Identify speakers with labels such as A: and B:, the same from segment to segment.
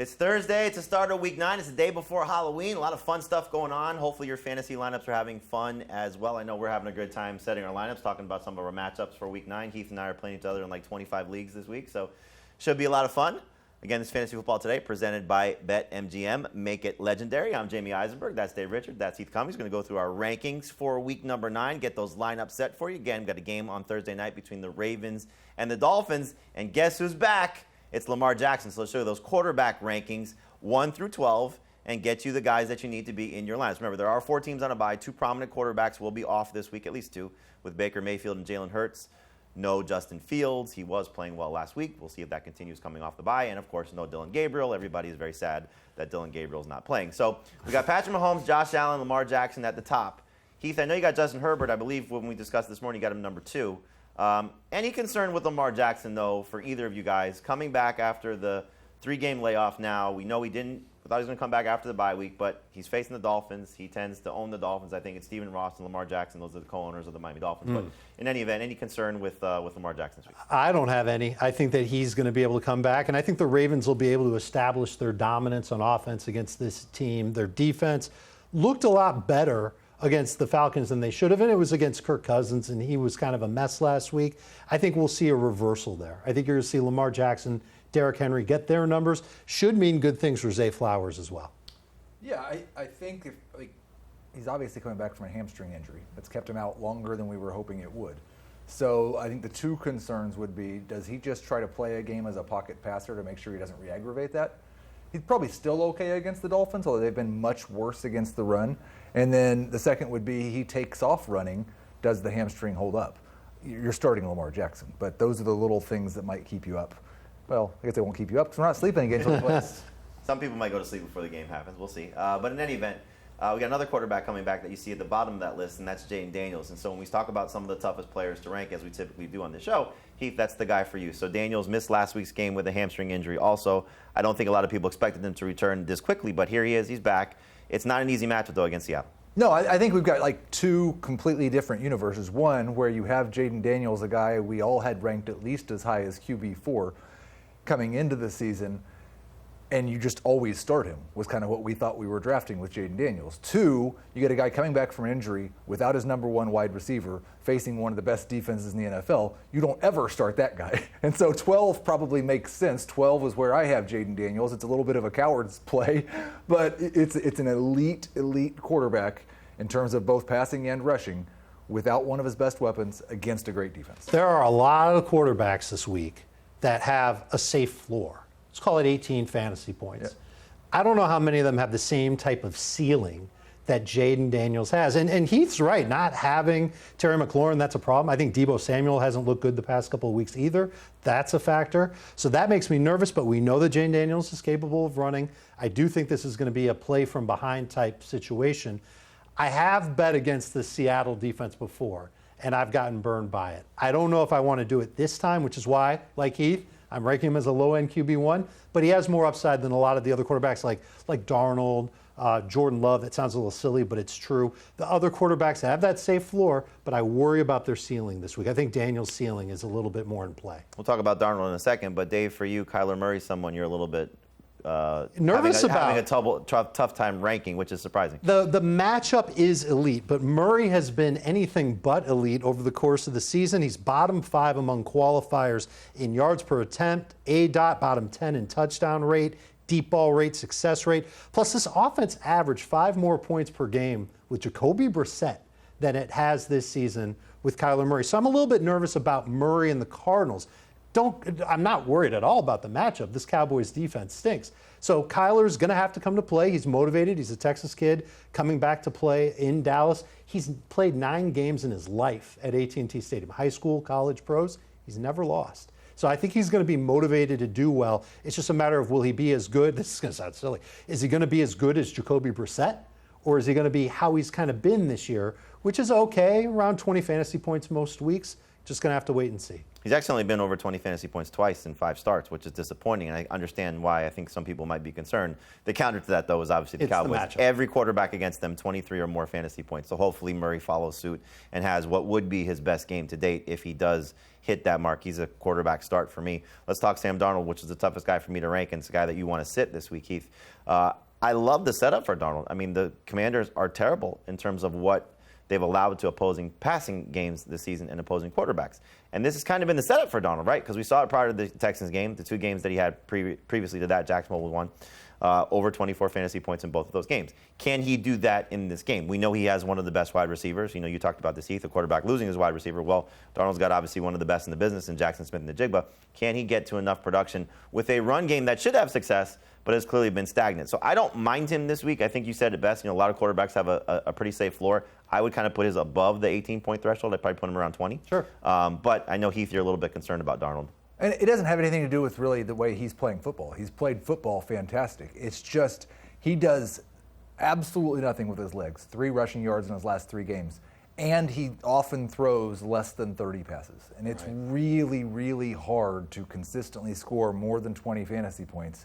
A: It's Thursday. It's the start of week 9. It's the day before Halloween. A lot of fun stuff going on. Hopefully your fantasy lineups are having fun as well. I know we're having a good time setting our lineups, talking about some of our matchups for week 9. Heath and I are playing each other in like 25 leagues this week, so should be a lot of fun. Again, this Fantasy Football Today presented by BetMGM. Make it legendary. I'm Jamey Eisenberg. That's Dave Richard. That's Heath Cummings. We're going to go through our rankings for week number 9, get those lineups set for you. Again, we've got a game on Thursday night between the Ravens and the Dolphins. And guess who's back? It's Lamar Jackson. So let's show you those quarterback rankings, 1 through 12, and get you the guys that you need to be in your lineups. Remember, there are 4 teams on a bye. 2 prominent quarterbacks will be off this week, at least 2, with Baker Mayfield and Jalen Hurts. No Justin Fields. He was playing well last week. We'll see if that continues coming off the bye. And, of course, no Dylan Gabriel. Everybody is very sad that Dylan Gabriel is not playing. So we got Patrick Mahomes, Josh Allen, Lamar Jackson at the top. Heath, I know you got Justin Herbert. I believe when we discussed this morning, you got him number 2. Any concern with Lamar Jackson, though, for either of you guys? Coming back after the 3-game layoff now, we know we thought he was going to come back after the bye week, but he's facing the Dolphins. He tends to own the Dolphins. I think it's Stephen Ross and Lamar Jackson. Those are the co-owners of the Miami Dolphins. But in any event, any concern with Lamar Jackson this week?
B: I don't have any. I think that he's going to be able to come back, and I think the Ravens will be able to establish their dominance on offense against this team. Their defense looked a lot better against the Falcons than they should have, and it was against Kirk Cousins, and he was kind of a mess last week. I think we'll see a reversal there. I think you're going to see Lamar Jackson, Derrick Henry get their numbers. Should mean good things for Zay Flowers as well.
C: Yeah, I think he's obviously coming back from a hamstring injury that's kept him out longer than we were hoping it would. So I think the 2 concerns would be, does he just try to play a game as a pocket passer to make sure he doesn't re-aggravate that? He's probably still okay against the Dolphins, although they've been much worse against the run. And then the second would be he takes off running. Does the hamstring hold up? You're starting Lamar Jackson, but those are the little things that might keep you up. Well, I guess they won't keep you up because we're not sleeping again until the playoffs.
A: Some people might go to sleep before the game happens. We'll see. But in any event, we got another quarterback coming back that you see at the bottom of that list, and that's Jayden Daniels. And so when we talk about some of the toughest players to rank, as we typically do on the show, Heath, that's the guy for you. So Daniels missed last week's game with a hamstring injury also. I don't think a lot of people expected him to return this quickly, but here he is. He's back. It's not an easy matchup, though, against Seattle.
C: No, I think we've got like 2 completely different universes. One where you have Jayden Daniels, a guy we all had ranked at least as high as QB4 coming into the season, and you just always start him, was kind of what we thought we were drafting with Jayden Daniels. 2, you get a guy coming back from injury without his number 1 wide receiver, facing one of the best defenses in the NFL. You don't ever start that guy. And so 12 probably makes sense. 12 is where I have Jayden Daniels. It's a little bit of a coward's play, but it's an elite quarterback in terms of both passing and rushing without one of his best weapons against a great defense.
B: There are a lot of quarterbacks this week that have a safe floor. Let's call it 18 fantasy points.
C: Yep.
B: I don't know how many of them have the same type of ceiling that Jayden Daniels has. And Heath's right, not having Terry McLaurin, that's a problem. I think Deebo Samuel hasn't looked good the past couple of weeks either. That's a factor. So that makes me nervous, but we know that Jayden Daniels is capable of running. I do think this is going to be a play from behind type situation. I have bet against the Seattle defense before, and I've gotten burned by it. I don't know if I want to do it this time, which is why, like Heath, I'm ranking him as a low-end QB1, but he has more upside than a lot of the other quarterbacks like Darnold, Jordan Love. It sounds a little silly, but it's true. The other quarterbacks have that safe floor, but I worry about their ceiling this week. I think Daniel's ceiling is a little bit more in play.
A: We'll talk about Darnold in a second, but Dave, for you, Kyler Murray's someone you're a little bit
B: nervous about.
A: Having a tough time ranking, which is surprising.
B: The matchup is elite, but Murray has been anything but elite over the course of the season. He's bottom 5 among qualifiers in yards per attempt, bottom 10 in touchdown rate, deep ball rate, success rate. Plus, this offense averaged 5 more points per game with Jacoby Brissett than it has this season with Kyler Murray. So I'm a little bit nervous about Murray and the Cardinals. I'm not worried at all about the matchup. This Cowboys defense stinks. So Kyler's going to have to come to play. He's motivated. He's a Texas kid coming back to play in Dallas. He's played 9 games in his life at AT&T Stadium. High school, college, pros. He's never lost. So I think he's going to be motivated to do well. It's just a matter of, will he be as good? This is going to sound silly. Is he going to be as good as Jacoby Brissett? Or is he going to be how he's kind of been this year, which is okay, around 20 fantasy points most weeks? Just going to have to wait and see.
A: He's actually only been over 20 fantasy points twice in 5 starts, which is disappointing, and I understand why I think some people might be concerned. The counter to that, though, is obviously the Cowboys. Every quarterback against them, 23 or more fantasy points. So hopefully Murray follows suit and has what would be his best game to date if he does hit that mark. He's a quarterback start for me. Let's talk Sam Darnold, which is the toughest guy for me to rank, and it's the guy that you want to sit this week, Heath. I love the setup for Darnold. I mean, the Commanders are terrible in terms of what they've allowed to opposing passing games this season and opposing quarterbacks. And this has kind of been the setup for Darnold, right? Because we saw it prior to the Texans game, the 2 games that he had previously to that. Jacksonville was one. Over 24 fantasy points in both of those games. Can he do that in this game? We know he has one of the best wide receivers. You know, you talked about this, Heath, the quarterback losing his wide receiver. Well, Darnold's got obviously one of the best in the business in Jackson Smith and Njigba. Can he get to enough production with a run game that should have success, but has clearly been stagnant? So I don't mind him this week. I think you said it best. You know, a lot of quarterbacks have a pretty safe floor. I would kind of put his above the 18-point threshold. I'd probably put him around 20.
B: Sure.
A: But I know, Heath, you're a little bit concerned about Darnold.
C: And it doesn't have anything to do with really the way he's playing football. He's played football fantastic. It's just he does absolutely nothing with his legs. 3 rushing yards in his last 3 games. And he often throws less than 30 passes. And it's really, really hard to consistently score more than 20 fantasy points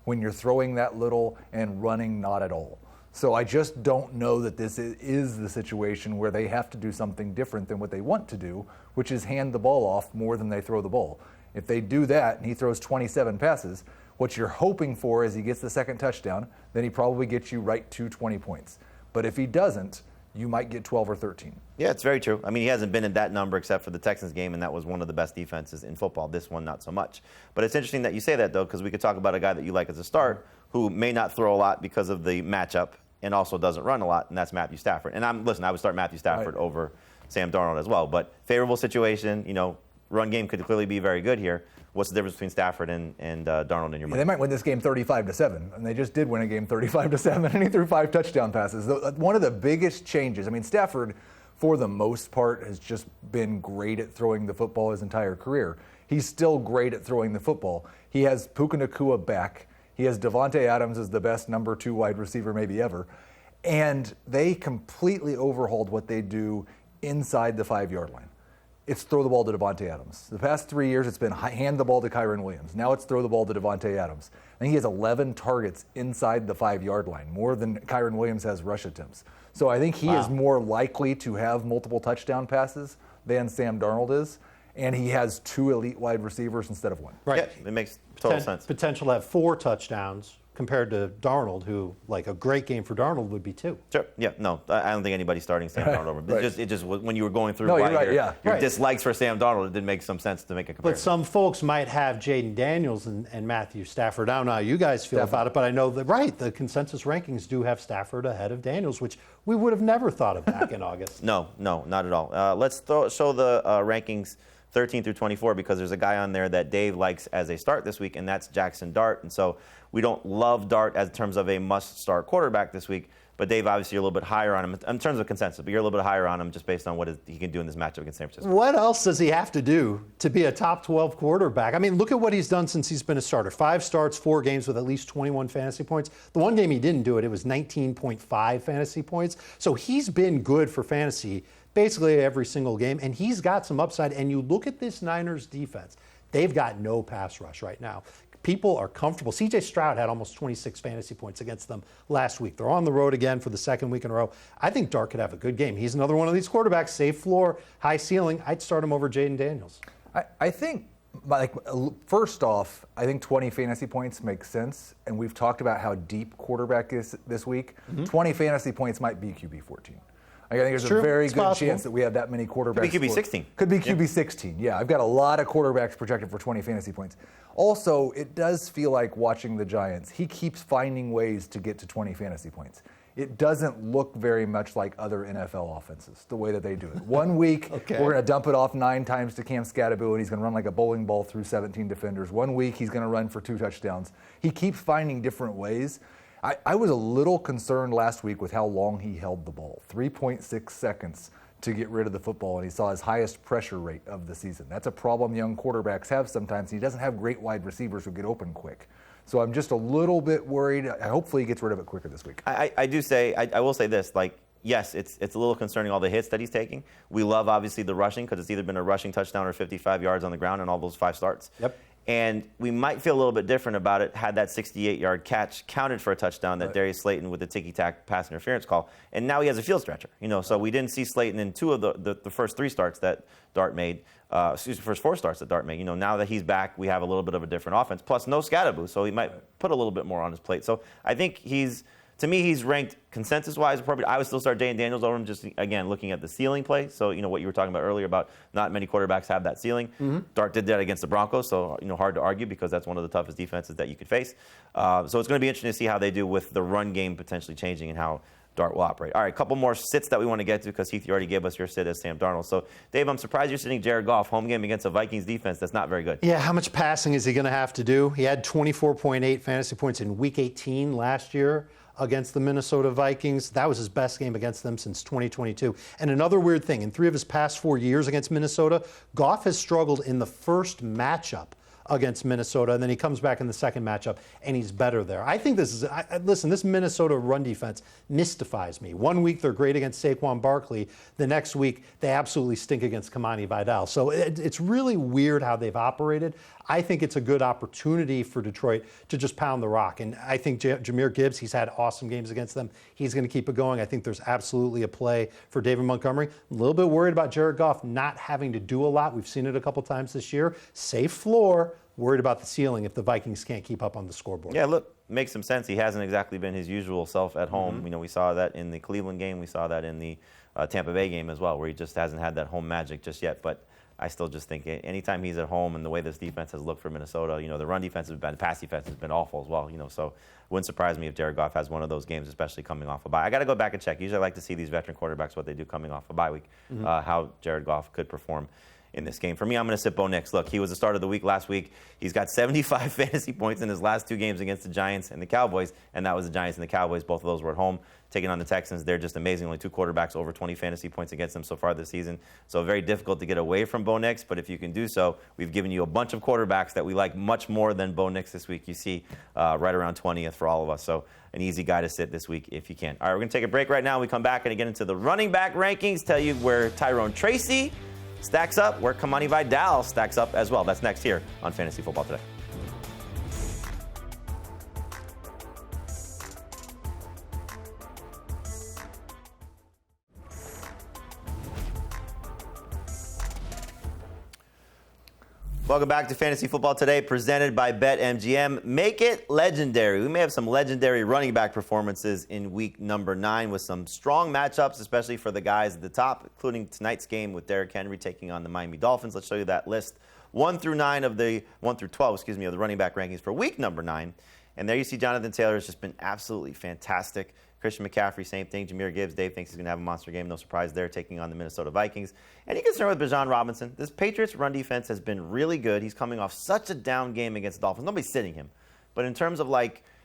C: when you're throwing that little and running not at all. So I just don't know that this is the situation where they have to do something different than what they want to do, which is hand the ball off more than they throw the ball. If they do that and he throws 27 passes, what you're hoping for is he gets the second touchdown, then he probably gets you right to 20 points. But if he doesn't, you might get 12 or 13.
A: Yeah, it's very true. I mean, he hasn't been in that number except for the Texans game, and that was one of the best defenses in football. This one, not so much. But it's interesting that you say that, though, because we could talk about a guy that you like as a start who may not throw a lot because of the matchup and also doesn't run a lot, and that's Matthew Stafford. And I would start Matthew Stafford over Sam Darnold as well. But favorable situation, you know, run game could clearly be very good here. What's the difference between Stafford and Darnold in your mind?
C: They might win this game 35-7, and they just did win a game 35-7, and he threw 5 touchdown passes. One of the biggest changes, I mean, Stafford, for the most part, has just been great at throwing the football his entire career. He's still great at throwing the football. He has Puka Nacua back. He has Devontae Adams as the best number 2 wide receiver maybe ever. And they completely overhauled what they do inside the 5-yard line. It's throw the ball to Devontae Adams. The past 3 years, it's been hand the ball to Kyron Williams. Now it's throw the ball to Devontae Adams. I think he has 11 targets inside the 5-yard line, more than Kyron Williams has rush attempts. So I think he is more likely to have multiple touchdown passes than Sam Darnold is. And he has 2 elite wide receivers instead of 1.
B: Right.
A: Yeah, it makes total sense.
B: Potential to have 4 touchdowns compared to Darnold, who, like, a great game for Darnold would be 2.
A: Sure. Yeah. No, I don't think anybody's starting Sam Darnold over.
C: Right.
A: It just when you were going through
C: your
A: dislikes for Sam Darnold, it didn't make some sense to make a comparison.
B: But some folks might have Jaden Daniels and Matthew Stafford. I don't know how you guys feel about it, but I know that, the consensus rankings do have Stafford ahead of Daniels, which we would have never thought of back in August.
A: No, not at all. Let's show the rankings 13 through 24 because there's a guy on there that Dave likes as a start this week, and that's Jackson Dart. And so we don't love Dart as in terms of a must-start quarterback this week, but Dave, obviously, you're a little bit higher on him in terms of consensus, but you're a little bit higher on him just based on what he can do in this matchup against San Francisco.
B: What else does he have to do to be a top 12 quarterback? I mean, look at what he's done since he's been a starter. 5 starts, 4 games with at least 21 fantasy points. The one game he didn't do it was 19.5 fantasy points. So he's been good for fantasy basically every single game, and he's got some upside. And you look at this Niners defense, they've got no pass rush right now. People are comfortable. C.J. Stroud had almost 26 fantasy points against them last week. They're on the road again for the 2nd week in a row. I think Dart could have a good game. He's another one of these quarterbacks, safe floor, high ceiling. I'd start him over Jaden Daniels.
C: I think, first off, I think 20 fantasy points makes sense, and we've talked about how deep quarterback is this week. 20 fantasy points might be QB 14. I think there's a very good chance that we have that many quarterbacks.
A: Could be QB 16.
C: Could be QB 16. Yeah, I've got a lot of quarterbacks projected for 20 fantasy points. Also, it does feel like watching the Giants, he keeps finding ways to get to 20 fantasy points. It doesn't look very much like other NFL offenses, the way that they do it. One week, we're going to dump it off 9 times to Cam Scadaboo, and he's going to run like a bowling ball through 17 defenders. One week, he's going to run for 2 touchdowns. He keeps finding different ways. I was a little concerned last week with how long he held the ball, 3.6 seconds to get rid of the football, and he saw his highest pressure rate of the season. That's a problem young quarterbacks have sometimes. He doesn't have great wide receivers who get open quick. So I'm just a little bit worried. Hopefully he gets rid of it quicker this week.
A: I will say this, like, yes, it's a little concerning, all the hits that he's taking. We love, obviously, the rushing because it's either been a rushing touchdown or 55 yards on the ground in all those 5 starts.
B: Yep.
A: And we might feel a little bit different about it had that 68-yard catch counted for a touchdown that Darius Slayton with the ticky-tack pass interference call. And now he has a field stretcher. So we didn't see Slayton in 2 of the first 3 starts that Dart made. First 4 starts that Dart made. Now that he's back, we have a little bit of a different offense. Plus, no Scatterboo, so he might put a little bit more on his plate. So I think to me, he's ranked consensus-wise appropriate. I would still start Jayden Daniels over him, just, again, looking at the ceiling play. So, what you were talking about earlier about not many quarterbacks have that ceiling. Mm-hmm. Dart did that against the Broncos, so, hard to argue because that's one of the toughest defenses that you could face. So it's going to be interesting to see how they do with the run game potentially changing and how Dart will operate. All right, a couple more sits that we want to get to because, Heath, you already gave us your sit as Sam Darnold. So, Dave, I'm surprised you're sitting Jared Goff, home game against a Vikings defense that's not very good.
B: Yeah, how much passing is he going to have to do? He had 24.8 fantasy points in Week 18 last year against the Minnesota Vikings. That was his best game against them since 2022. And another weird thing, in 3 of his past 4 years against Minnesota, Goff has struggled in the first matchup against Minnesota, and then he comes back in the second matchup, and he's better there. I think this Minnesota run defense mystifies me. 1 week they're great against Saquon Barkley. The next week they absolutely stink against Kamani Vidal. So it's really weird how they've operated. I think it's a good opportunity for Detroit to just pound the rock. And I think Jahmyr Gibbs, he's had awesome games against them. He's going to keep it going. I think there's absolutely a play for David Montgomery. I'm a little bit worried about Jared Goff not having to do a lot. We've seen it a couple times this year. Safe floor. Worried about the ceiling if the Vikings can't keep up on the scoreboard.
A: Yeah, look, makes some sense. He hasn't exactly been his usual self at home. Mm-hmm. We saw that in the Cleveland game. We saw that in the Tampa Bay game as well, where he just hasn't had that home magic just yet. But I still just think anytime he's at home and the way this defense has looked for Minnesota, the run defense has been, pass defense has been awful as well. So it wouldn't surprise me if Jared Goff has one of those games, especially coming off a bye. I got to go back and check. Usually I like to see these veteran quarterbacks, what they do coming off a bye week, how Jared Goff could perform in this game. For me, I'm going to sit Bo Nix. Look, he was the start of the week last week. He's got 75 fantasy points in his last 2 games against the Giants and the Cowboys, and that was the Giants and the Cowboys. Both of those were at home. Taking on the Texans, they're just amazing. Only 2 quarterbacks over 20 fantasy points against them so far this season. So very difficult to get away from Bo Nix, but if you can do so, we've given you a bunch of quarterbacks that we like much more than Bo Nix this week. You see right around 20th for all of us. So an easy guy to sit this week if you can. All right, we're going to take a break right now. We come back and get into the running back rankings, tell you where Tyrone Tracy stacks up, where Kamani Vidal stacks up as well. That's next here on Fantasy Football Today. Welcome back to Fantasy Football Today, presented by BetMGM. Make it legendary. We may have some legendary running back performances in week number 9 with some strong matchups, especially for the guys at the top, including tonight's game with Derrick Henry taking on the Miami Dolphins. Let's show you that list, 1 through 12 of the running back rankings for week number 9. And there you see Jonathan Taylor has just been absolutely fantastic. Christian McCaffrey, same thing. Jahmyr Gibbs, Dave thinks he's going to have a monster game. No surprise there, taking on the Minnesota Vikings. Any concern with Bijan Robinson? This Patriots run defense has been really good. He's coming off such a down game against the Dolphins. Nobody's sitting him. But in terms of,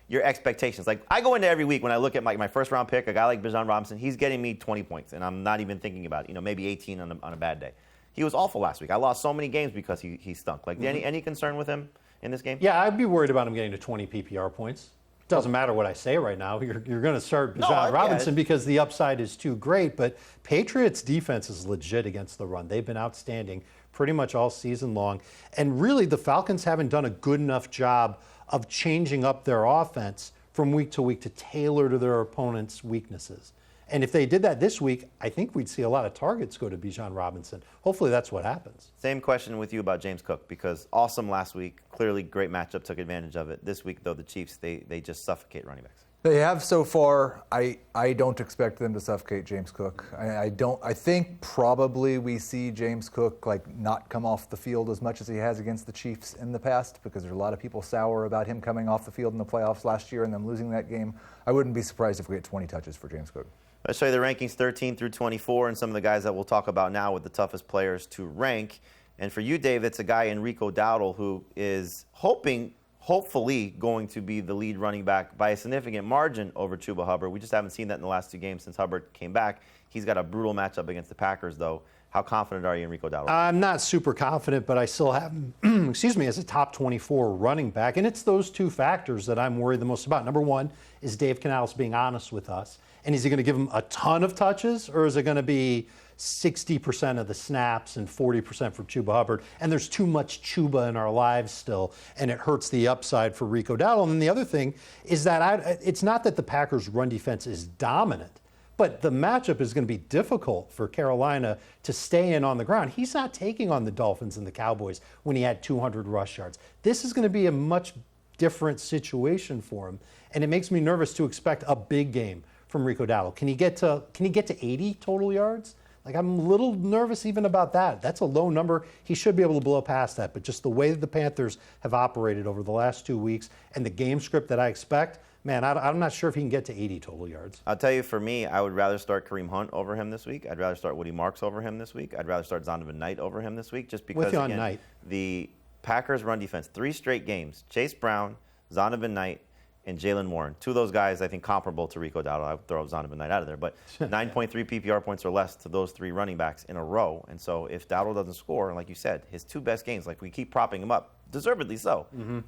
A: your expectations, I go into every week when I look at my first-round pick, a guy like Bijan Robinson, he's getting me 20 points, and I'm not even thinking about it. Maybe 18 on a bad day. He was awful last week. I lost so many games because he stunk. Any concern with him in this game?
B: Yeah, I'd be worried about him getting to 20 PPR points. Doesn't matter what I say right now. You're going to start Bijan Robinson because the upside is too great. But Patriots' defense is legit against the run. They've been outstanding pretty much all season long. And really, the Falcons haven't done a good enough job of changing up their offense from week to week to tailor to their opponent's weaknesses. And if they did that this week, I think we'd see a lot of targets go to Bijan Robinson. Hopefully that's what happens.
A: Same question with you about James Cook, because awesome last week. Clearly great matchup, took advantage of it. This week, though, the Chiefs, they just suffocate running backs.
C: They have so far. I don't expect them to suffocate James Cook. I think probably we see James Cook not come off the field as much as he has against the Chiefs in the past, because there's a lot of people sour about him coming off the field in the playoffs last year and them losing that game. I wouldn't be surprised if we get 20 touches for James Cook.
A: Let's show you the rankings 13 through 24 and some of the guys that we'll talk about now with the toughest players to rank. And for you, Dave, it's a guy, Enrico Dowdle, who is hopefully going to be the lead running back by a significant margin over Chuba Hubbard. We just haven't seen that in the last 2 games since Hubbard came back. He's got a brutal matchup against the Packers, though. How confident are you in Rico Dowdle?
B: I'm not super confident, but I still have him, excuse me, as a top 24 running back. And it's those two factors that I'm worried the most about. Number one is Dave Canales being honest with us. And is he going to give him a ton of touches, or is it going to be 60% of the snaps and 40% for Chuba Hubbard? And there's too much Chuba in our lives still, and it hurts the upside for Rico Dowdle. And then the other thing is that it's not that the Packers' run defense is dominant, but the matchup is going to be difficult for Carolina to stay in on the ground. He's not taking on the Dolphins and the Cowboys when he had 200 rush yards. This is going to be a much different situation for him, and it makes me nervous to expect a big game from Rico Dowdle. Can he get to 80 total yards? Like, I'm a little nervous even about that. That's a low number. He should be able to blow past that, but just the way that the Panthers have operated over the last 2 weeks and the game script that I expect, man, I'm not sure if he can get to 80 total yards.
A: I'll tell you, for me, I would rather start Kareem Hunt over him this week. I'd rather start Woody Marks over him this week. I'd rather start Zonovan Knight over him this week, just because,
B: With you on
A: again,
B: Knight.
A: The Packers' run defense, 3 straight games, Chase Brown, Zonovan Knight, and Jalen Warren. 2 of those guys, I think, comparable to Rico Dowdle. I would throw Zonovan Knight out of there. But 9.3 PPR points or less to those 3 running backs in a row. And so if Dowdle doesn't score, like you said, his 2 best games, like we keep propping him up, deservedly so,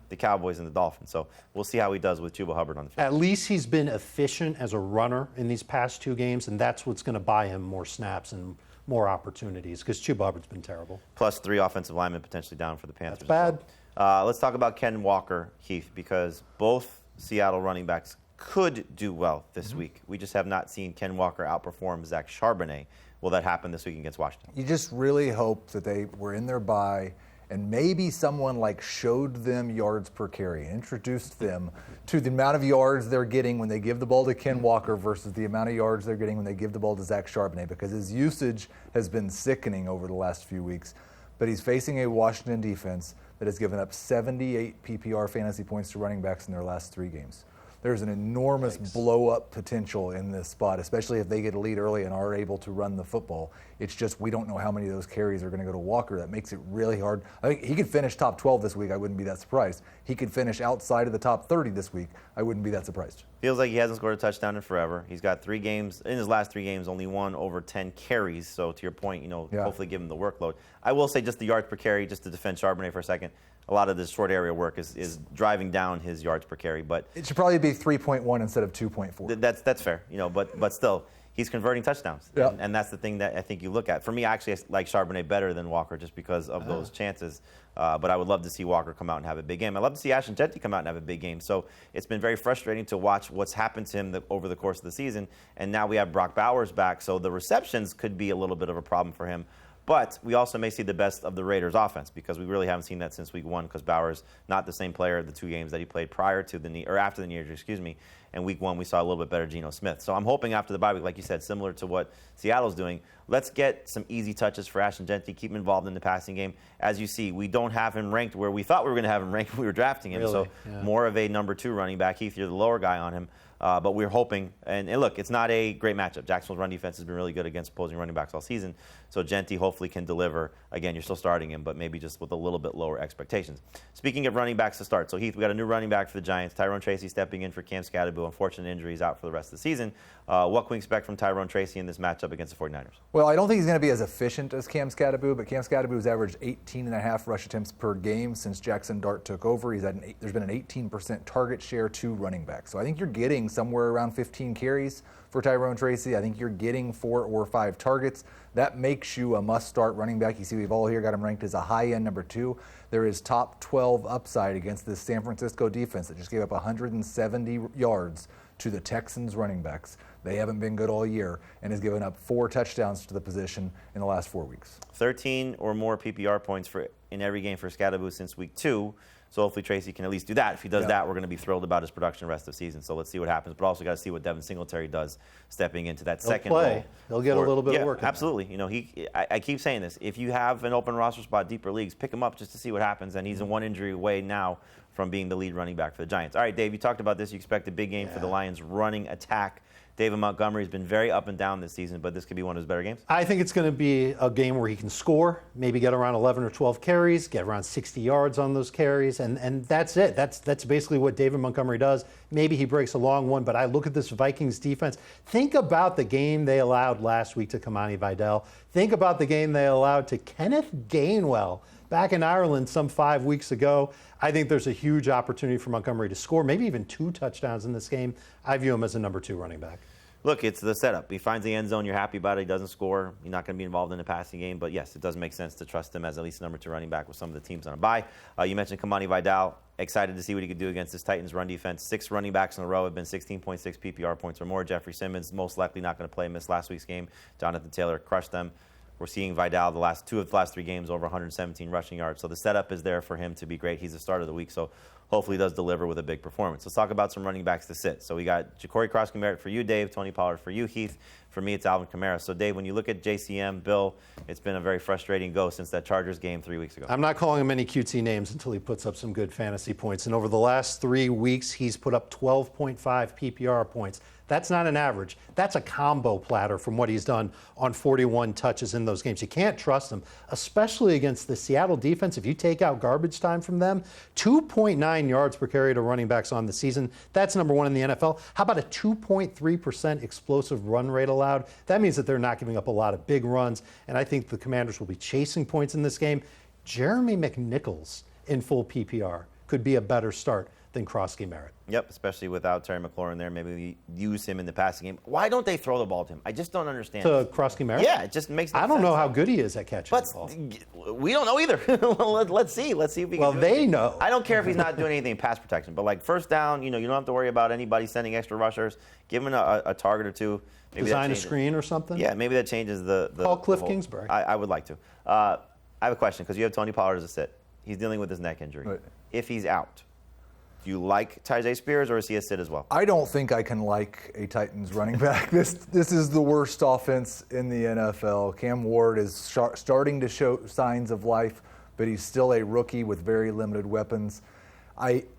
A: the Cowboys and the Dolphins. So we'll see how he does with Chuba Hubbard on the field.
B: At least he's been efficient as a runner in these past 2 games, and that's what's going to buy him more snaps and more opportunities, because Chuba Hubbard's been terrible.
A: Plus 3 offensive linemen potentially down for the Panthers.
B: That's bad.
A: Well. Let's talk about Ken Walker, Heath, because both Seattle running backs could do well this week. We just have not seen Ken Walker outperform Zach Charbonnet. Will that happen this week against Washington?
C: You just really hope that they were in their bye and maybe someone like showed them yards per carry and introduced them to the amount of yards they're getting when they give the ball to Ken Walker versus the amount of yards they're getting when they give the ball to Zach Charbonnet, because his usage has been sickening over the last few weeks. But he's facing a Washington defense that has given up 78 PPR fantasy points to running backs in their last 3 games. There's an enormous blow-up potential in this spot, especially if they get a lead early and are able to run the football. It's just we don't know how many of those carries are going to go to Walker. That makes it really hard. I think he could finish top 12 this week. I wouldn't be that surprised. He could finish outside of the top 30 this week. I wouldn't be that surprised.
A: Feels like he hasn't scored a touchdown in forever. He's got 3 games. In his last 3 games, only 1 over 10 carries. So to your point, hopefully give him the workload. I will say just the yards per carry, just to defend Charbonnet for a second. A lot of this short area work is driving down his yards per carry, but
C: it should probably be 3.1 instead of 2.4.
A: That's fair, but still, he's converting touchdowns, and that's the thing that I think you look at. For me, I actually like Charbonnet better than Walker just because of those chances. But I would love to see Walker come out and have a big game. I'd love to see Ashton Jeanty come out and have a big game. So it's been very frustrating to watch what's happened to him over the course of the season. And now we have Brock Bowers back, so the receptions could be a little bit of a problem for him. But we also may see the best of the Raiders' offense, because we really haven't seen that since week 1, because Bowers not the same player the 2 games that he played prior to the knee, or after the knee injury, And week 1 we saw a little bit better Geno Smith. So I'm hoping after the bye week, like you said, similar to what Seattle's doing, let's get some easy touches for Ashton Jeanty, keep him involved in the passing game. As you see, we don't have him ranked where we thought we were going to have him ranked when we were drafting him.
B: Really?
A: So more of a number 2 running back. Heath, you're the lower guy on him. But we're hoping, and look, it's not a great matchup. Jacksonville's run defense has been really good against opposing running backs all season. So Jeanty hopefully can deliver. Again, you're still starting him, but maybe just with a little bit lower expectations. Speaking of running backs to start, so Heath, we got a new running back for the Giants. Tyrone Tracy stepping in for Cam Scatterbo. Unfortunate injuries out for the rest of the season. What can we expect from Tyrone Tracy in this matchup against the 49ers?
C: Well, I don't think he's going to be as efficient as Cam Scatterbo, but Cam Scatterbo's averaged 18.5 rush attempts per game since Jackson Dart took over. There's been an 18% target share to running back. So I think you're getting somewhere around 15 carries for Tyrone Tracy. I think you're getting 4 or 5 targets. That makes you a must-start running back. You see, we've all here got him ranked as a high-end number 2. There is top 12 upside against this San Francisco defense that just gave up 170 yards to the Texans running backs. They haven't been good all year and has given up 4 touchdowns to the position in the last 4 weeks.
A: 13 or more PPR points in every game for Scatterbo since week 2. So hopefully Tracy can at least do that. If he does that, we're going to be thrilled about his production the rest of the season. So let's see what happens. But also got to see what Devin Singletary does stepping into that second role.
B: He'll get a little bit of work.
A: Absolutely. I keep saying this. If you have an open roster spot, deeper leagues, pick him up just to see what happens. And he's in 1 injury away now from being the lead running back for the Giants. All right, Dave, you talked about this. You expect a big game for the Lions running attack David Montgomery's been very up and down this season, but this could be one of his better games.
B: I think it's going to be a game where he can score, maybe get around 11 or 12 carries, get around 60 yards on those carries, and that's it. That's basically what David Montgomery does. Maybe he breaks a long one, but I look at this Vikings defense. Think about the game they allowed last week to Kamani Vidal. Think about the game they allowed to Kenneth Gainwell back in Ireland some 5 weeks ago. I think there's a huge opportunity for Montgomery to score, maybe even 2 touchdowns in this game. I view him as a number 2 running back.
A: Look, it's the setup. He finds the end zone. You're happy about it. He doesn't score. You're not going to be involved in the passing game. But, yes, it does make sense to trust him as at least a number 2 running back with some of the teams on a bye. You mentioned Kamani Vidal. Excited to see what he could do against this Titans run defense. 6 running backs in a row have been 16.6 PPR points or more. Jeffrey Simmons most likely not going to play. Missed last week's game. Jonathan Taylor crushed them. We're seeing Vidal the last 2 of the last 3 games over 117 rushing yards. So the setup is there for him to be great. He's the start of the week, so hopefully he does deliver with a big performance. Let's talk about some running backs to sit. So we got Ja'Cory Crosby-Merritt for you, Dave. Tony Pollard for you, Heath. For me, it's Alvin Kamara. So, Dave, when you look at JCM, Bill, it's been a very frustrating go since that Chargers game 3 weeks ago.
B: I'm not calling him any cutesy names until he puts up some good fantasy points. And over the last 3 weeks, he's put up 12.5 PPR points. That's not an average. That's a combo platter from what he's done on 41 touches in those games. You can't trust him, especially against the Seattle defense. If you take out garbage time from them, 2.9 yards per carry to running backs on the season. That's number 1 in the NFL. How about a 2.3% explosive run rate allowed? That means that they're not giving up a lot of big runs, and I think the Commanders will be chasing points in this game. Jeremy McNichols in full PPR could be a better start than Crosby-Merritt.
A: Yep, especially without Terry McLaurin there. Maybe we use him in the passing game. Why don't they throw the ball to him? I just don't understand.
B: To Crosby-Merritt?
A: Yeah, it just makes no sense.
B: I don't know how good he is at catching the ball.
A: We don't know either. Let's see. Let's see if we can do
B: they
A: anything.
B: know.
A: I don't care if he's not doing anything in pass protection, but like first down, you don't have to worry about anybody sending extra rushers. Give him a target or 2. Maybe
B: design a screen or something?
A: Yeah, maybe that changes the
B: Call Cliff
A: whole,
B: Kingsbury.
A: I would like to. I have a question because you have Tony Pollard as a sit. He's dealing with his neck injury.
C: Right.
A: If he's out, do you like Tyjae Spears or is he a sit as well?
C: I don't think I can like a Titans running back. This is the worst offense in the NFL. Cam Ward is starting to show signs of life, but he's still a rookie with very limited weapons.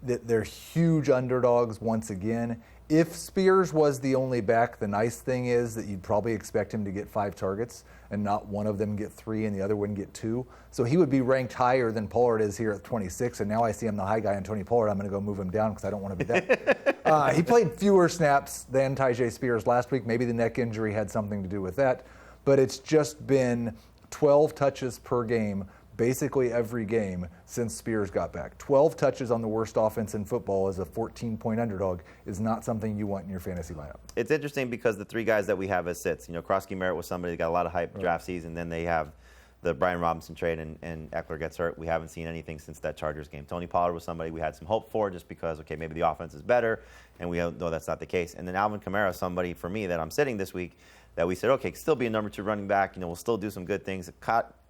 C: They're huge underdogs once again. If Spears was the only back, the nice thing is that you'd probably expect him to get 5 targets and not one of them get 3 and the other one get 2. So he would be ranked higher than Pollard is here at 26. And now I see him the high guy on Tony Pollard. I'm going to go move him down because I don't want to be that. He played fewer snaps than Tyjae Spears last week. Maybe the neck injury had something to do with that. But it's just been 12 touches per game basically every game since Spears got back. 12 touches on the worst offense in football as a 14-point underdog is not something you want in your fantasy lineup.
A: It's interesting because the 3 guys that we have as sits, Crosby-Merritt was somebody that got a lot of hype draft season. Then they have the Brian Robinson trade and Eckler gets hurt. We haven't seen anything since that Chargers game. Tony Pollard was somebody we had some hope for just because, okay, maybe the offense is better, and we know that's not the case. And then Alvin Kamara, somebody for me that I'm sitting this week that we said, okay, still be a number 2 running back. We'll still do some good things.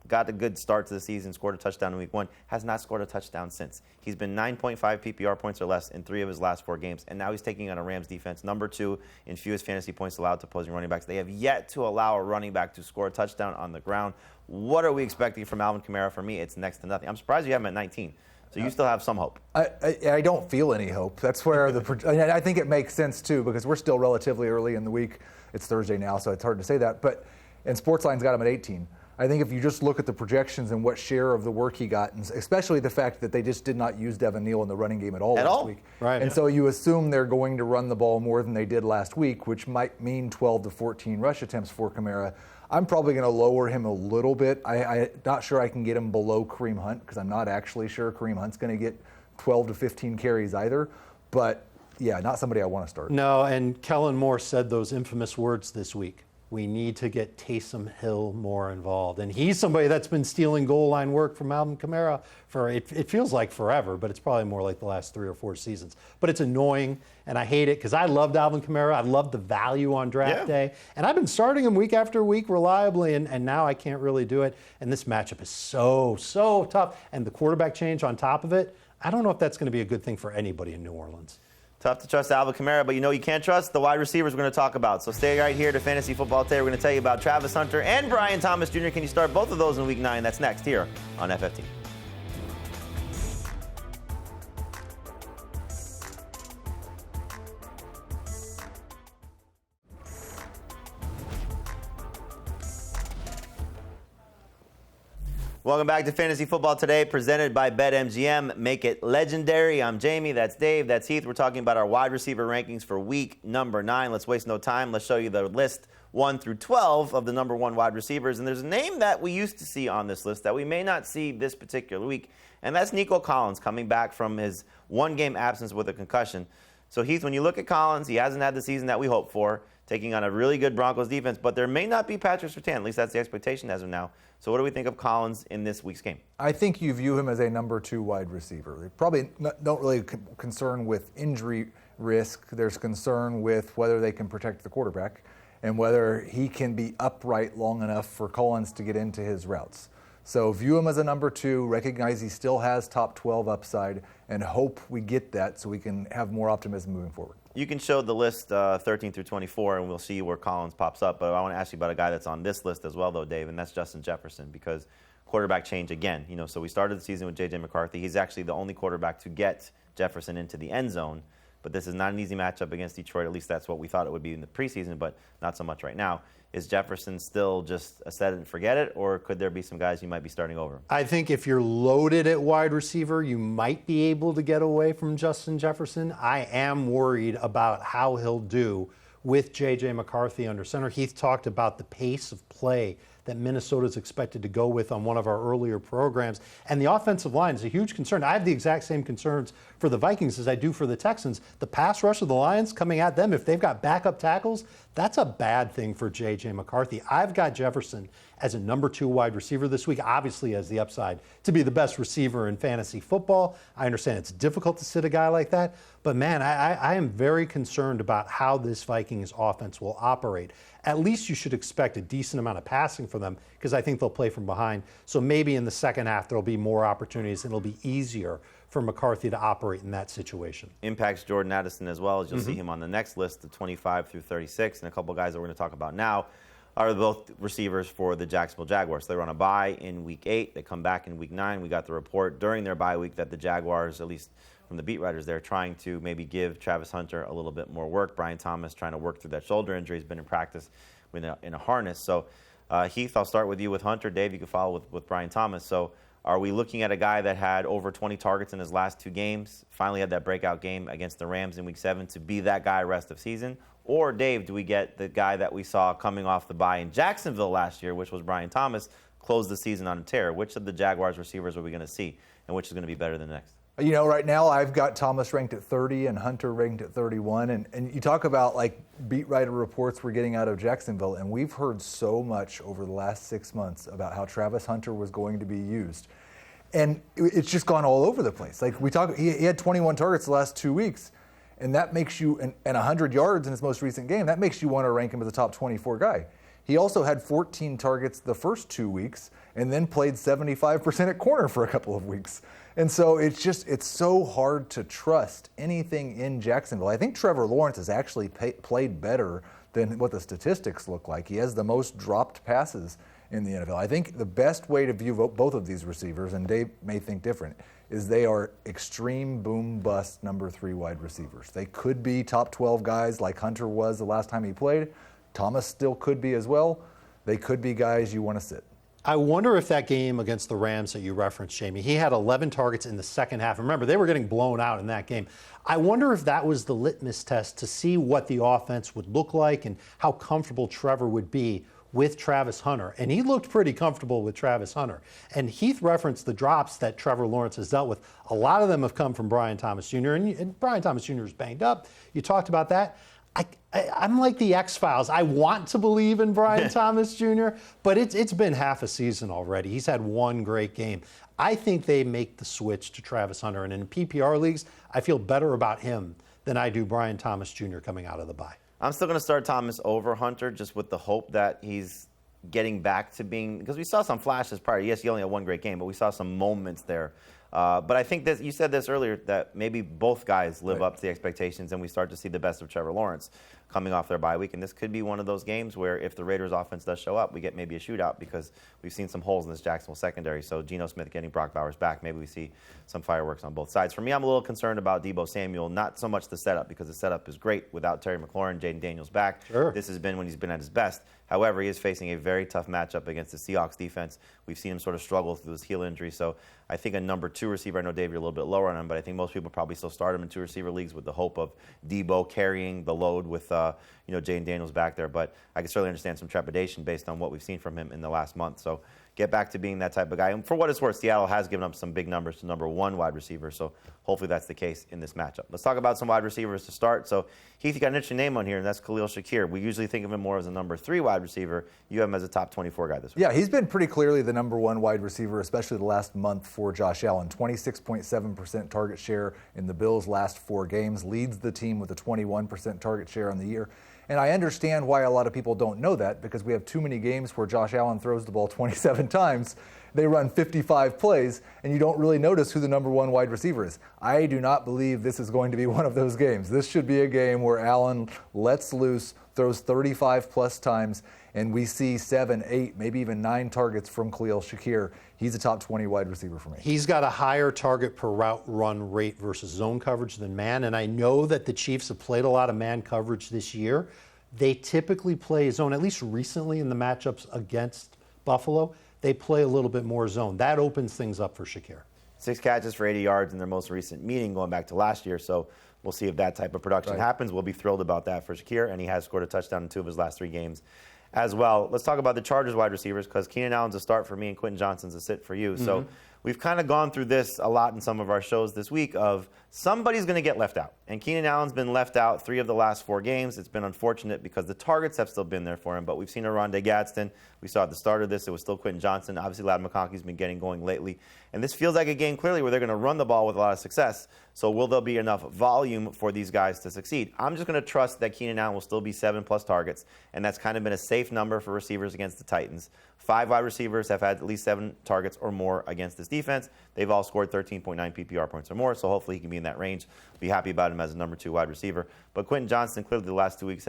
A: Got a good start to the season, scored a touchdown in week 1, has not scored a touchdown since. He's been 9.5 PPR points or less in 3 of his last 4 games, and now he's taking on a Rams defense, number 2 in fewest fantasy points allowed to opposing running backs. They have yet to allow a running back to score a touchdown on the ground. What are we expecting from Alvin Kamara? For me, it's next to nothing. I'm surprised you have him at 19. So you still have some hope.
C: I don't feel any hope. That's where I think it makes sense, too, because we're still relatively early in the week. It's Thursday now, so it's hard to say that. And Sportsline's got him at 18. I think if you just look at the projections and what share of the work he got, and especially the fact that they just did not use Devin Neal in the running game at all last week.
B: Right.
C: And so you assume they're going to run the ball more than they did last week, which might mean 12 to 14 rush attempts for Kamara. I'm probably going to lower him a little bit. I'm not sure I can get him below Kareem Hunt because I'm not actually sure Kareem Hunt's going to get 12 to 15 carries either. But, yeah, not somebody I want to start.
B: No, and Kellen Moore said those infamous words this week. We need to get Taysom Hill more involved. And he's somebody that's been stealing goal line work from Alvin Kamara for, it feels like forever, but it's probably more like the last 3 or 4 seasons. But it's annoying, and I hate it because I loved Alvin Kamara. I loved the value on draft day. And I've been starting him week after week reliably, and now I can't really do it. And this matchup is so tough. And the quarterback change on top of it, I don't know if that's going to be a good thing for anybody in New Orleans.
A: Tough to trust Alvin Kamara, but you can't trust the wide receivers we're going to talk about. So stay right here to Fantasy Football Today. We're going to tell you about Travis Hunter and Brian Thomas Jr. Can you start both of those in Week 9? That's next here on FFT. Welcome back to Fantasy Football Today, presented by BetMGM. Make it legendary. I'm Jamey. That's Dave. That's Heath. We're talking about our wide receiver rankings for week number 9. Let's waste no time. Let's show you the list 1 through 12 of the number 1 wide receivers. And there's a name that we used to see on this list that we may not see this particular week, and that's Nico Collins, coming back from his 1-game absence with a concussion. So, Heath, when you look at Collins, he hasn't had the season that we hoped for, taking on a really good Broncos defense, but there may not be Patrick Surtain. At least that's the expectation as of now. So what do we think of Collins in this week's game?
C: I think you view him as a number 2 wide receiver. They probably don't really concern with injury risk. There's concern with whether they can protect the quarterback and whether he can be upright long enough for Collins to get into his routes. So view him as a number 2, recognize he still has top 12 upside, and hope we get that so we can have more optimism moving forward.
A: You can show the list 13 through 24, and we'll see where Collins pops up. But I want to ask you about a guy that's on this list as well, though, Dave, and that's Justin Jefferson, because quarterback change again. So we started the season with J.J. McCarthy. He's actually the only quarterback to get Jefferson into the end zone. But this is not an easy matchup against Detroit. At least that's what we thought it would be in the preseason, but not so much right now. Is Jefferson still just a set it and forget it, or could there be some guys you might be starting over?
B: I think if you're loaded at wide receiver, you might be able to get away from Justin Jefferson. I am worried about how he'll do with J.J. McCarthy under center. Heath talked about the pace of play that Minnesota is expected to go with on one of our earlier programs. And the offensive line is a huge concern. I have the exact same concerns for the Vikings as I do for the Texans. The pass rush of the Lions coming at them, if they've got backup tackles, that's a bad thing for J.J. McCarthy. I've got Jefferson as a number 2 wide receiver this week, obviously has the upside to be the best receiver in fantasy football. I understand it's difficult to sit a guy like that, but man, I am very concerned about how this Vikings offense will operate. At least you should expect a decent amount of passing for them, because I think they'll play from behind. So maybe in the second half there'll be more opportunities and it'll be easier for McCarthy to operate in that situation.
A: Impacts Jordan Addison as well, as you'll see him on the next list of 25 through 36. And a couple guys that we're going to talk about now are both receivers for the Jacksonville Jaguars. They're on a bye in Week 8. They come back in Week 9. We got the report during their bye week that the Jaguars, at least from the beat writers, they're trying to maybe give Travis Hunter a little bit more work. Brian Thomas trying to work through that shoulder injury. He's been in practice in a harness. So, Heath, I'll start with you with Hunter. Dave, you can follow with Brian Thomas. So, are we looking at a guy that had over 20 targets in his last 2 games, finally had that breakout game against the Rams in Week 7 to be that guy rest of season? Or, Dave, do we get the guy that we saw coming off the bye in Jacksonville last year, which was Brian Thomas, close the season on a tear? Which of the Jaguars receivers are we going to see, and which is going to be better than the next?
C: Right now I've got Thomas ranked at 30 and Hunter ranked at 31. And you talk about like beat writer reports we're getting out of Jacksonville, and we've heard so much over the last 6 months about how Travis Hunter was going to be used. And it's just gone all over the place. Like he had 21 targets the last 2 weeks, and that makes you, and 100 yards in his most recent game, that makes you want to rank him as a top 24 guy. He also had 14 targets the first 2 weeks and then played 75% at corner for a couple of weeks. And so it's so hard to trust anything in Jacksonville. I think Trevor Lawrence has actually played better than what the statistics look like. He has the most dropped passes in the NFL. I think the best way to view both of these receivers, and Dave may think different, is they are extreme boom-bust number 3 wide receivers. They could be top 12 guys like Hunter was the last time he played. Thomas still could be as well. They could be guys you want to sit.
B: I wonder if that game against the Rams that you referenced, Jamey, he had 11 targets in the second half. Remember, they were getting blown out in that game. I wonder if that was the litmus test to see what the offense would look like and how comfortable Trevor would be with Travis Hunter. And he looked pretty comfortable with Travis Hunter. And Heath referenced the drops that Trevor Lawrence has dealt with. A lot of them have come from Brian Thomas Jr., and Brian Thomas Jr. is banged up. You talked about that. I'm like the X-Files. I want to believe in Brian Thomas Jr., but it's been half a season already. He's had 1 great game. I think they make the switch to Travis Hunter. And in PPR leagues, I feel better about him than I do Brian Thomas Jr. coming out of the bye.
A: I'm still going to start Thomas over Hunter, just with the hope that he's getting back to being, because we saw some flashes prior. Yes, he only had 1 great game, but we saw some moments there. But I think that you said this earlier, that maybe both guys live up to the expectations and we start to see the best of Trevor Lawrence. coming off their bye week. And this could be one of those games where if the Raiders offense does show up, we get maybe a shootout because we've seen some holes in this Jacksonville secondary. So Geno Smith getting Brock Bowers back, maybe we see some fireworks on both sides. For me, I'm a little concerned about Deebo Samuel, not so much the setup, because the setup is great without Terry McLaurin, Jaden Daniels back.
B: Sure.
A: This has been when he's been at his best. However, he is facing a very tough matchup against the Seahawks defense. We've seen him sort of struggle through his heel injury. So I think a number 2 receiver, I know, Dave, you're a little bit lower on him, but I think most people probably still start him in 2 receiver leagues with the hope of Deebo carrying the load with Jaden Daniels back there. But I can certainly understand some trepidation based on what we've seen from him in the last month. So get back to being that type of guy. And for what it's worth, Seattle has given up some big numbers to number 1 wide receiver. So hopefully that's the case in this matchup. Let's talk about some wide receivers to start. So Heath, you got an interesting name on here, and that's Khalil Shakir. We usually think of him more as a number 3 wide receiver. You have him as a top 24 guy this week.
C: Yeah, he's been pretty clearly the number 1 wide receiver, especially the last month for Josh Allen. 26.7% target share in the Bills' last 4 games, leads the team with a 21% target share on the year. And I understand why a lot of people don't know that, because we have too many games where Josh Allen throws the ball 27 times. They run 55 plays, and you don't really notice who the number 1 wide receiver is. I do not believe this is going to be one of those games. This should be a game where Allen lets loose, throws 35-plus times, and we see 7, 8, maybe even 9 targets from Khalil Shakir. He's a top 20 wide receiver for me.
B: He's got a higher target per route run rate versus zone coverage than man, and I know that the Chiefs have played a lot of man coverage this year. They typically play zone, at least recently in the matchups against Buffalo. They play a little bit more zone. That opens things up for Shakir.
A: 6 catches for 80 yards in their most recent meeting going back to last year. So we'll see if that type of production happens. We'll be thrilled about that for Shakir, and he has scored a touchdown in 2 of his last 3 games as well. Let's talk about the Chargers wide receivers, because Keenan Allen's a start for me and Quentin Johnston's a sit for you. So we've kind of gone through this a lot in some of our shows this week of somebody's going to get left out. And Keenan Allen's been left out 3 of the last 4 games. It's been unfortunate because the targets have still been there for him. But we've seen Oronde Gadsden. We saw at the start of this, it was still Quentin Johnston. Obviously, Ladd McConkey's been getting going lately. And this feels like a game clearly where they're going to run the ball with a lot of success. So will there be enough volume for these guys to succeed? I'm just going to trust that Keenan Allen will still be 7+ targets. And that's kind of been a safe number for receivers against the Titans. 5 wide receivers have had at least 7 targets or more against this defense. They've all scored 13.9 PPR points or more, so hopefully he can be in that range. Be happy about him as a number 2 wide receiver. But Quentin Johnston, clearly the last 2 weeks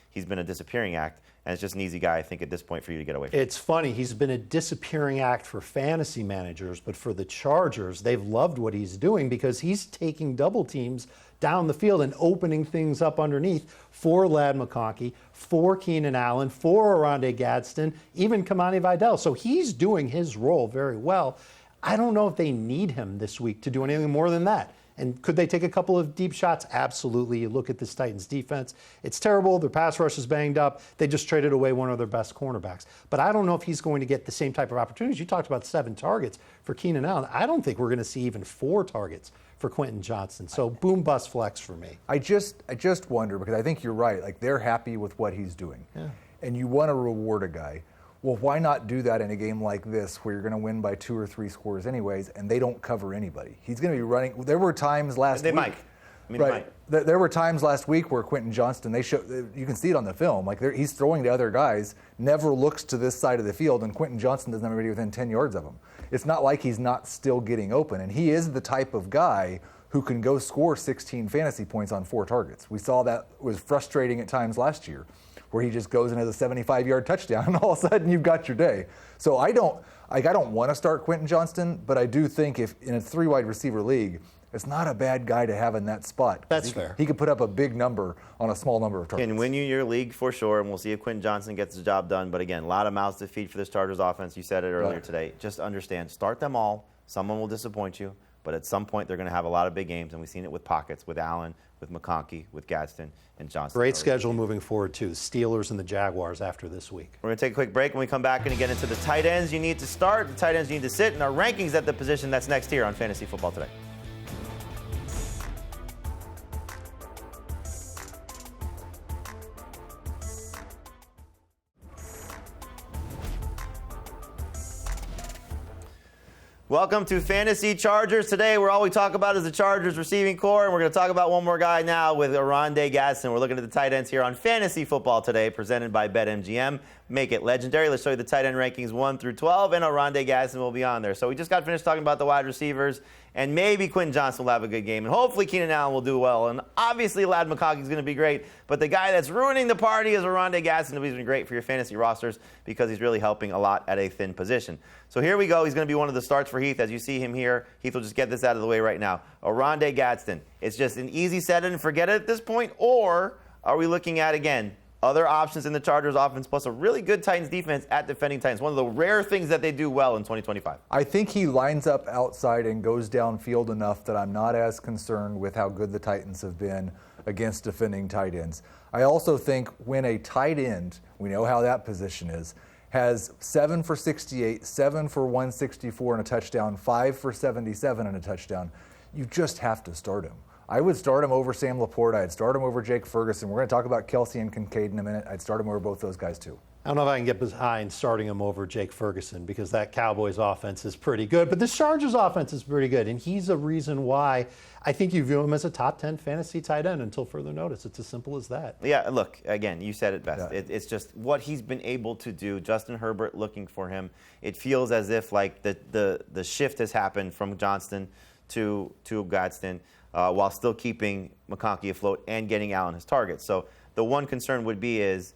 A: he's been a disappearing act, and it's just an easy guy, I think, at this point for you to get away from.
B: It's funny, he's been a disappearing act for fantasy managers, but for the Chargers, they've loved what he's doing because he's taking double teams down the field and opening things up underneath for Ladd McConkey, for Keenan Allen, for Oronde Gadsden, even Kamani Vidal. So he's doing his role very well. I don't know if they need him this week to do anything more than that. And could they take a couple of deep shots? Absolutely. You look at this Titans defense. It's terrible. Their pass rush is banged up. They just traded away one of their best cornerbacks. But I don't know if he's going to get the same type of opportunities. You talked about 7 targets for Keenan Allen. I don't think we're going to see even 4 targets for Quentin Johnston. So boom, bust, flex for me.
C: I just wonder, because I think you're right. Like, they're happy with what he's doing. Yeah. And you want to reward a guy. Well, why not do that in a game like this where you're going to win by 2 or 3 scores anyways, and they don't cover anybody? He's going to be running. There were times last week. There were times last week where Quentin Johnston, you can see it on the film, like he's throwing to other guys, never looks to this side of the field, and Quentin Johnston doesn't have anybody within 10 yards of him. It's not like he's not still getting open, and he is the type of guy who can go score 16 fantasy points on 4 targets. We saw that was frustrating at times last year, where he just goes and has a 75-yard touchdown, and all of a sudden you've got your day. So I don't want to start Quentin Johnston, but I do think if in a 3 wide receiver league, it's not a bad guy to have in that spot.
B: That's fair.
C: He could put up a big number on a small number of targets.
A: Can win you your league for sure, and we'll see if Quentin Johnston gets the job done. But again, a lot of mouths to feed for this Chargers offense. You said it earlier today. Just understand, start them all. Someone will disappoint you, but at some point they're going to have a lot of big games, and we've seen it with pockets, with Allen, with McConkey, with Gadsden, and Johnston.
B: Great schedule moving forward, too. Steelers and the Jaguars after this week.
A: We're going to take a quick break. When we come back and get into the tight ends you need to start, the tight ends you need to sit, and our rankings at the position. That's next here on Fantasy Football Today. Welcome to Fantasy Chargers. Today, all we talk about is the Chargers receiving core, and we're going to talk about one more guy now with Oronde Gadsden. We're looking at the tight ends here on Fantasy Football Today, presented by BetMGM. Make it legendary. Let's show you the tight end rankings 1 through 12, and Oronde Gadsden will be on there. So we just got finished talking about the wide receivers and maybe Quentin Johnson will have a good game, and hopefully Keenan Allen will do well, and obviously Ladd McConkey is going to be great, but the guy that's ruining the party is Oronde Gadsden, who's been great for your fantasy rosters because he's really helping a lot at a thin position. So here we go. He's going to be one of the starts for Heath. As you see him here, Heath will just get this out of the way right now. Oronde Gadsden. It's just an easy set it and forget it at this point, or are we looking at, again, other options in the Chargers offense, plus a really good Titans defense at defending Titans. One of the rare things that they do well in 2025.
C: I think he lines up outside and goes downfield enough that I'm not as concerned with how good the Titans have been against defending tight ends. I also think when a tight end, we know how that position is, has 7 for 68, 7 for 164 and a touchdown, 5 for 77 and a touchdown, you just have to start him. I would start him over Sam Laporta. I'd start him over Jake Ferguson. We're going to talk about Kelsey and Kincaid in a minute. I'd start him over both those guys, too.
B: I don't know if I can get behind starting him over Jake Ferguson because that Cowboys offense is pretty good, but this Chargers offense is pretty good, and he's a reason why I think you view him as a top 10 fantasy tight end until further notice. It's as simple as that.
A: Yeah, look, again, you said it best.
C: Yeah.
A: It's just what he's been able to do. Justin Herbert looking for him. It feels as if like the shift has happened from Johnston to Gadsden. While still keeping McConkey afloat and getting Allen his targets. So the one concern would be is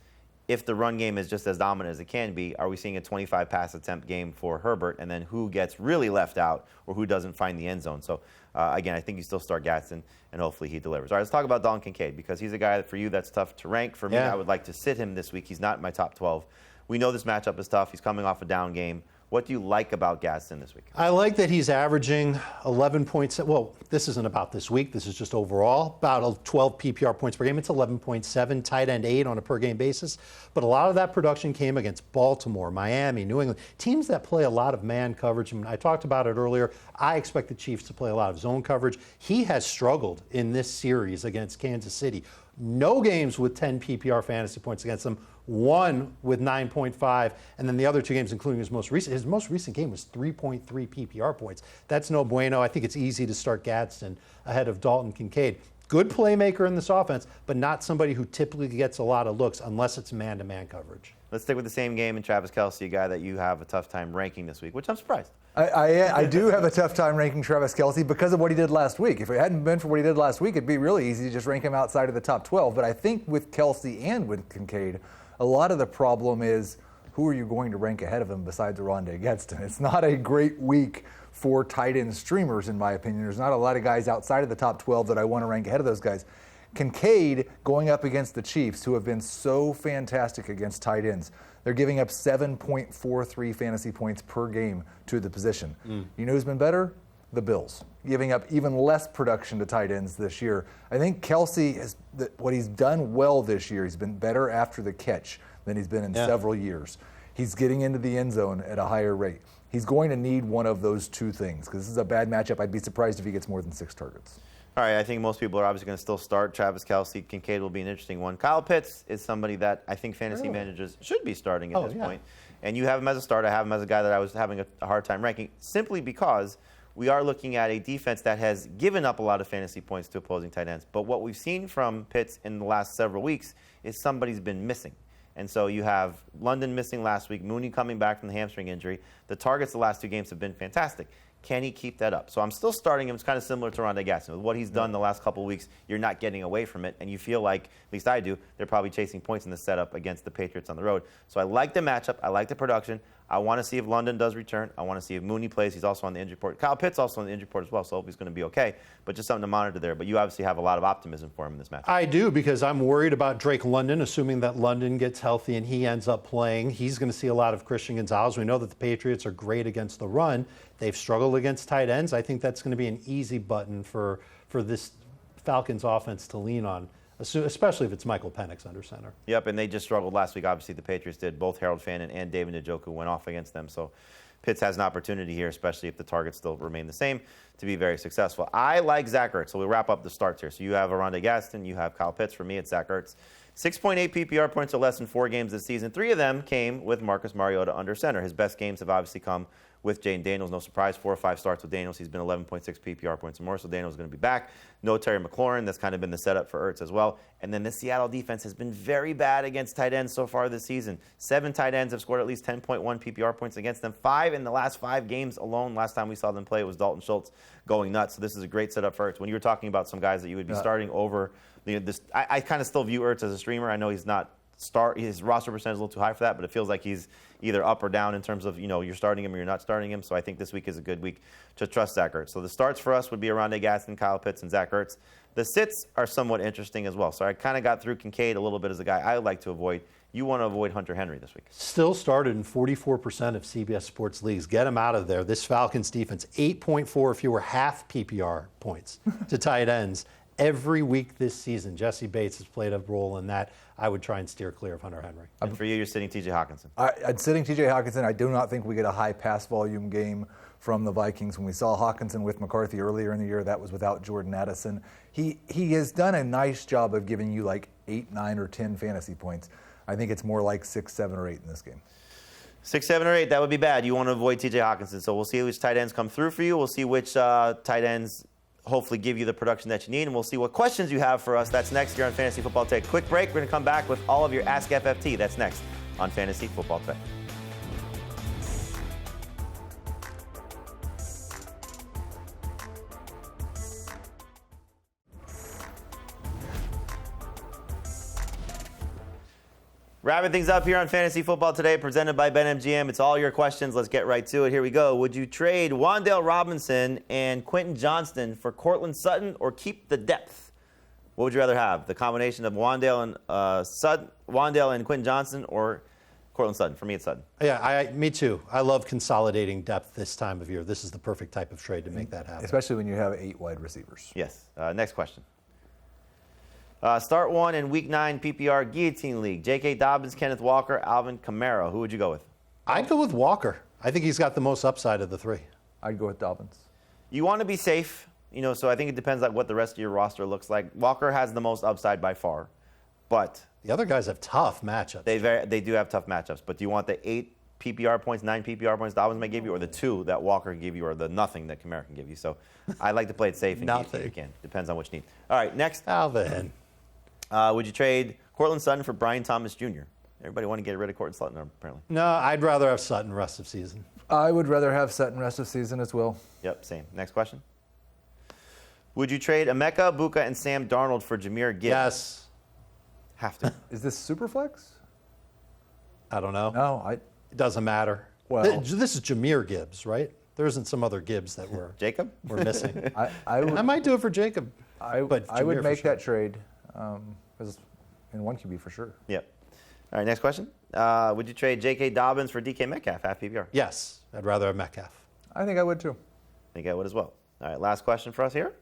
A: if the run game is just as dominant as it can be, are we seeing a 25 pass attempt game for Herbert, and then who gets really left out or who doesn't find the end zone? So again, I think you still start Gadsden, and hopefully he delivers. All right, let's talk about Dalton Kincaid because he's a guy that for you that's tough to rank. For me, I would like to sit him this week. He's not in my top 12. We know this matchup is tough. He's coming off a down game. What do you like about Gadsden this week?
B: I like that he's averaging 11 points. Well, this isn't about this week. This is just overall. About 12 PPR points per game. It's 11.7, tight end 8 on a per-game basis. But a lot of that production came against Baltimore, Miami, New England, teams that play a lot of man coverage. I mean, I talked about it earlier. I expect the Chiefs to play a lot of zone coverage. He has struggled in this series against Kansas City. No games with 10 PPR fantasy points against them. One with 9.5, and then the other 2 games, including his most recent game was 3.3 PPR points. That's no bueno. I think it's easy to start Gadsden ahead of Dalton Kincaid. Good playmaker in this offense, but not somebody who typically gets a lot of looks unless it's man-to-man coverage.
A: Let's stick with the same game and Travis Kelce, a guy that you have a tough time ranking this week, which I'm surprised.
C: I do have a tough time ranking Travis Kelce because of what he did last week. If it hadn't been for what he did last week, it'd be really easy to just rank him outside of the top 12. But I think with Kelce and with Kincaid, a lot of the problem is who are you going to rank ahead of him besides Oronde Gadsden? It's not a great week for tight end streamers, in my opinion. There's not a lot of guys outside of the top 12 that I want to rank ahead of those guys. Kincaid going up against the Chiefs, who have been so fantastic against tight ends. They're giving up 7.43 fantasy points per game to the position. You know who's been better? The Bills, giving up even less production to tight ends this year. I think Kelce, what he's done well this year, he's been better after the catch than he's been in several years. He's getting into the end zone at a higher rate. He's going to need one of those 2 things because this is a bad matchup. I'd be surprised if he gets more than 6 targets.
A: All right, I think most people are obviously going to still start Travis Kelce. Kincaid will be an interesting one. Kyle Pitts is somebody that I think fantasy managers should be starting at this point. And you have him as a starter. I have him as a guy that I was having a hard time ranking simply because we are looking at a defense that has given up a lot of fantasy points to opposing tight ends. But what we've seen from Pitts in the last several weeks is somebody's been missing. And so you have London missing last week, Mooney coming back from the hamstring injury. The targets the last 2 games have been fantastic. Can he keep that up? So I'm still starting him. It's kind of similar to Oronde Gadsden. With what he's done the last couple of weeks, you're not getting away from it, and you feel like, at least I do, they're probably chasing points in the setup against the Patriots on the road. So I like the matchup. I like the production. I want to see if London does return. I want to see if Mooney plays. He's also on the injury report. Kyle Pitts also on the injury report as well, so I hope he's going to be okay. But just something to monitor there. But you obviously have a lot of optimism for him in this match.
B: I do, because I'm worried about Drake London, assuming that London gets healthy and he ends up playing. He's going to see a lot of Christian Gonzalez. We know that the Patriots are great against the run. They've struggled against tight ends. I think that's going to be an easy button for this Falcons offense to lean on, especially if it's Michael Penix under center.
A: Yep, and they just struggled last week. Obviously, the Patriots did. Both Harold Fannin and David Njoku went off against them. So Pitts has an opportunity here, especially if the targets still remain the same, to be very successful. I like Zach Ertz. So we'll wrap up the starts here. So you have Oronde Gadsden. You have Kyle Pitts. For me, it's Zach Ertz. 6.8 PPR points or less in 4 games this season. 3 of them came with Marcus Mariota under center. His best games have obviously come with Jayden Daniels. No surprise, 4 or 5 starts with Daniels. He's been 11.6 PPR points or more, so Daniels is going to be back. No Terry McLaurin. That's kind of been the setup for Ertz as well. And then the Seattle defense has been very bad against tight ends so far this season. 7 tight ends have scored at least 10.1 PPR points against them. 5 in the last 5 games alone. Last time we saw them play, it was Dalton Schultz going nuts. So this is a great setup for Ertz. When you were talking about some guys that you would be starting over, I kind of still view Ertz as a streamer. I know he's not his roster percentage is a little too high for that, but it feels like he's either up or down in terms of, you're starting him or you're not starting him. So I think this week is a good week to trust Zach Ertz. So the starts for us would be Rondé Gaston, Kyle Pitts, and Zach Ertz. The sits are somewhat interesting as well. So I kind of got through Kincaid a little bit as a guy I would like to avoid. You want to avoid Hunter Henry this week.
B: Still started in 44% of CBS Sports leagues. Get him out of there. This Falcons defense, 8.4 if you were half PPR points to tight ends. Every week this season, Jesse Bates has played a role in that. I would try and steer clear of Hunter Henry.
A: And for you, you're sitting T.J. Hawkinson.
C: I'm sitting T.J. Hawkinson. I do not think we get a high pass volume game from the Vikings. When we saw Hawkinson with McCarthy earlier in the year, that was without Jordan Addison. He has done a nice job of giving you like 8, 9, or 10 fantasy points. I think it's more like 6, 7, or 8 in this game.
A: 6, 7, or 8, that would be bad. You want to avoid T.J. Hawkinson. So we'll see which tight ends come through for you. We'll see which tight ends hopefully give you the production that you need, and we'll see what questions you have for us. That's next here on Fantasy Football Today. Quick break. We're going to come back with all of your Ask FFT. That's next on Fantasy Football Today. Wrapping things up here on Fantasy Football Today, presented by BetMGM. It's all your questions. Let's get right to it. Here we go. Would you trade Wan'Dale Robinson and Quentin Johnston for Courtland Sutton or keep the depth? What would you rather have? The combination of Wan'Dale and Quentin Johnston or Courtland Sutton? For me, it's Sutton.
B: Yeah, me too. I love consolidating depth this time of year. This is the perfect type of trade to make that happen.
C: Especially when you have 8 wide receivers.
A: Yes. Next question. Start 1 in Week 9 PPR Guillotine League. J.K. Dobbins, Kenneth Walker, Alvin Kamara. Who would you go with?
B: I'd go with Walker. I think he's got the most upside of the 3.
C: I'd go with Dobbins.
A: You want to be safe, so I think it depends on what the rest of your roster looks like. Walker has the most upside by far, but
B: the other guys have tough matchups.
A: They do have tough matchups, but do you want the 8 PPR points, 9 PPR points Dobbins may give you, or the 2 that Walker can give you, or the nothing that Kamara can give you? So I like to play it safe and
B: nothing.
A: You can. Depends on what you need. All right, next.
B: Alvin.
A: Would you trade Courtland Sutton for Brian Thomas Jr.? Everybody want to get rid of Courtland Sutton, apparently.
B: No, I'd rather have Sutton rest of season.
C: I would rather have Sutton rest of season as well.
A: Yep, same. Next question. Would you trade Emeka Buka and Sam Darnold for Jahmyr Gibbs?
B: Yes.
A: Have to.
C: Is this Superflex?
B: I don't know.
C: No,
B: It doesn't matter.
C: Well,
B: this is Jahmyr Gibbs, right? There isn't some other Gibbs that we're missing.
C: I
B: might do it for Jacob.
C: I would make that trade. Because in 1 QB for sure.
A: Yep. All right, next question. Would you trade J.K. Dobbins for DK Metcalf, half PPR?
B: Yes, I'd rather have Metcalf.
C: I think I would too.
A: I think I would as well. All right, last question for us here.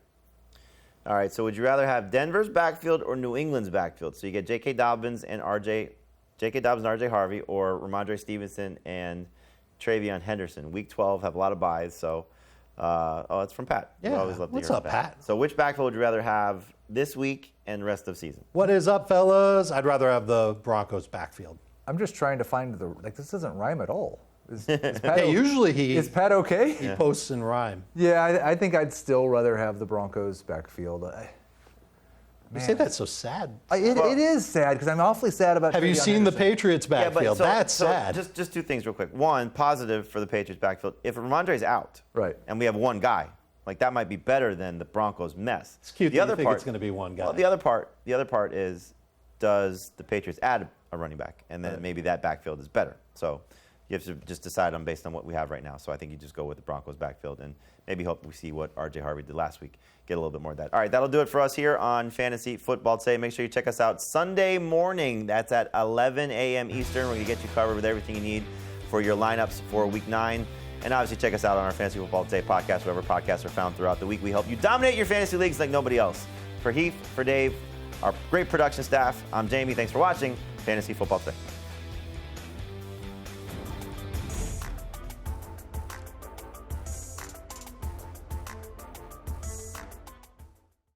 A: All right, so would you rather have Denver's backfield or New England's backfield? So you get J.K. Dobbins and R.J. Harvey, or Ramondre Stevenson and Travion Henderson. Week 12 have a lot of buys, so it's from Pat.
B: Yeah,
A: we always love to
B: what's
A: hear
B: up,
A: from
B: Pat?
A: So which backfield would you rather have this week and rest of season?
B: What is up, fellas? I'd rather have the Broncos backfield.
C: I'm just trying to find this doesn't rhyme at all. Is Pat
B: Hey, usually
C: is Pat okay?
B: he posts in rhyme.
C: Yeah, I think I'd still rather have the Broncos backfield.
B: You say that's so sad.
C: It is sad because I'm awfully sad about.
B: Have you seen the Patriots backfield? That's sad.
A: Just 2 things real quick. One, positive for the Patriots backfield. If Ramondre's out,
C: right,
A: and we have 1 guy, like that might be better than the Broncos mess.
B: It's cute that you think it's going to be 1 guy.
A: Well, the other part is, does the Patriots add a running back, and then maybe that backfield is better. So you have to just decide on based on what we have right now. So I think you just go with the Broncos backfield and maybe hope we see what R.J. Harvey did last week. Get a little bit more of that. All right, that'll do it for us here on Fantasy Football Today. Make sure you check us out Sunday morning. That's at 11 a.m. Eastern. We're going to get you covered with everything you need for your lineups for Week 9. And obviously check us out on our Fantasy Football Today podcast, wherever podcasts are found throughout the week. We help you dominate your fantasy leagues like nobody else. For Heath, for Dave, our great production staff, I'm Jamey. Thanks for watching Fantasy Football Today.